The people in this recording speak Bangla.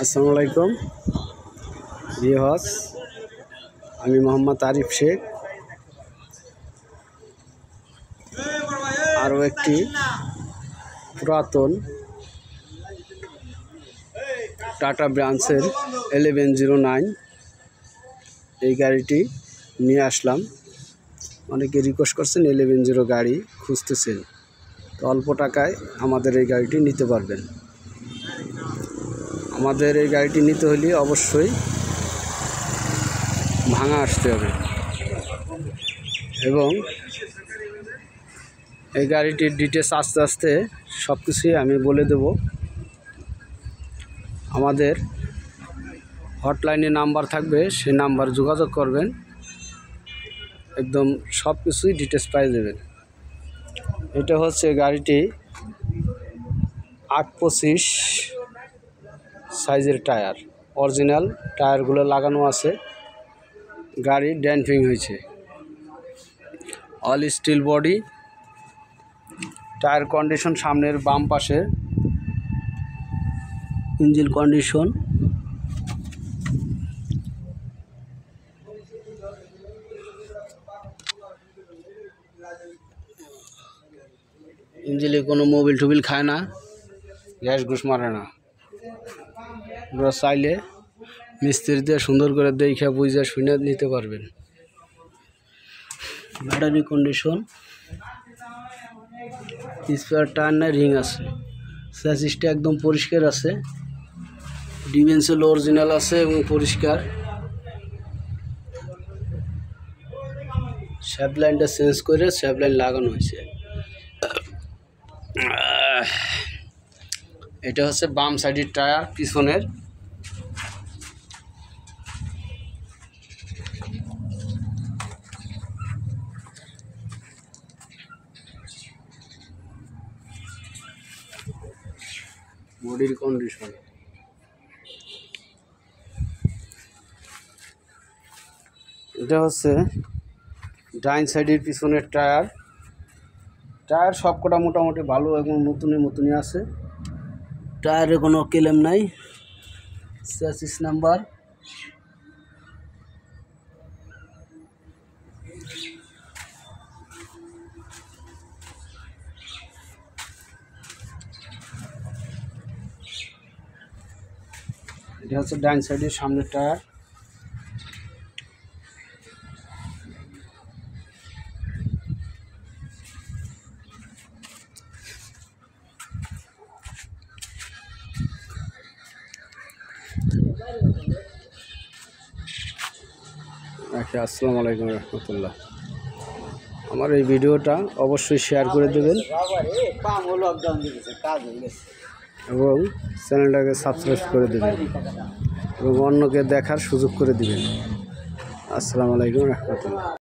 আসসালামু আলাইকুম ভিউয়ার্স, আমি মোহাম্মদ আরিফ শেখ। আরও একটি পুরাতন টাটা ব্রাঞ্চের 1109 এই গাড়িটি নিয়ে আসলাম। অনেকে রিকোয়েস্ট করছেন 1109 গাড়ি খুঁজতেছেন, তো অল্প টাকায় আমাদের এই গাড়িটি নিতে পারবেন। আমাদের এই গাড়িটি নিতে হলে অবশ্যই ভাঙা আসতে হবে এবং এই গাড়িটির ডিটেলস আস্তে আস্তে সব কিছুই আমি বলে দেব। আমাদের হটলাইনে নাম্বার থাকবে, সেই নাম্বার যোগাযোগ করবেন, একদম সব কিছুই ডিটেলস পাই যাবেন। এটা হচ্ছে গাড়িটি 825 সাইজের টায়ার, অরিজিনাল টায়ারগুলো লাগানো আছে। গাড়ি ড্যাম্পিং হয়েছে, all steel body. Tyre condition সামনের বাম পাশে, ইঞ্জিন কন্ডিশন, ইঞ্জিনে কোনো মোবিল টুবিল খায় না, গ্যাস ঘুষ মারে না। ওরা চাইলে মিস্ত্রি দিয়ে সুন্দর করে দেখে বুঝে শুনে নিতে পারবেন। ব্যাটারি কন্ডিশন, স্পেয়ার টায়ার না রিং আছে, স্যাসিসটা একদম পরিষ্কার আছে, ডিভেন্সেল অরিজিনাল আছে এবং পরিষ্কার। শ্যাপ লাইনটা চেঞ্জ করে শ্যাপ লাইন লাগানো হয়েছে। এটা হচ্ছে বাম সাইডের টায়ার পিছনের। বডির কন্ডিশন, এটা হচ্ছে ডাইন সাইডের পিছনের টায়ার। টায়ার সবকটা মোটামুটি ভালো এবং নতুনই আছে, টায়ারে কোনো ক্লেম নাই। স্যাসিস নাম্বার, এটা হচ্ছে ডাইন সাইডের সামনের টায়ার। আসসালামু আলাইকুম রহমতুল্লাহ। আমার এই ভিডিওটা অবশ্যই শেয়ার করে দেবেন এবং চ্যানেলটাকে সাবস্ক্রাইব করে দেবেন এবং অন্যকে দেখার সুযোগ করে দেবেন। আসসালামু আলাইকুম রহমতুল্লাহ।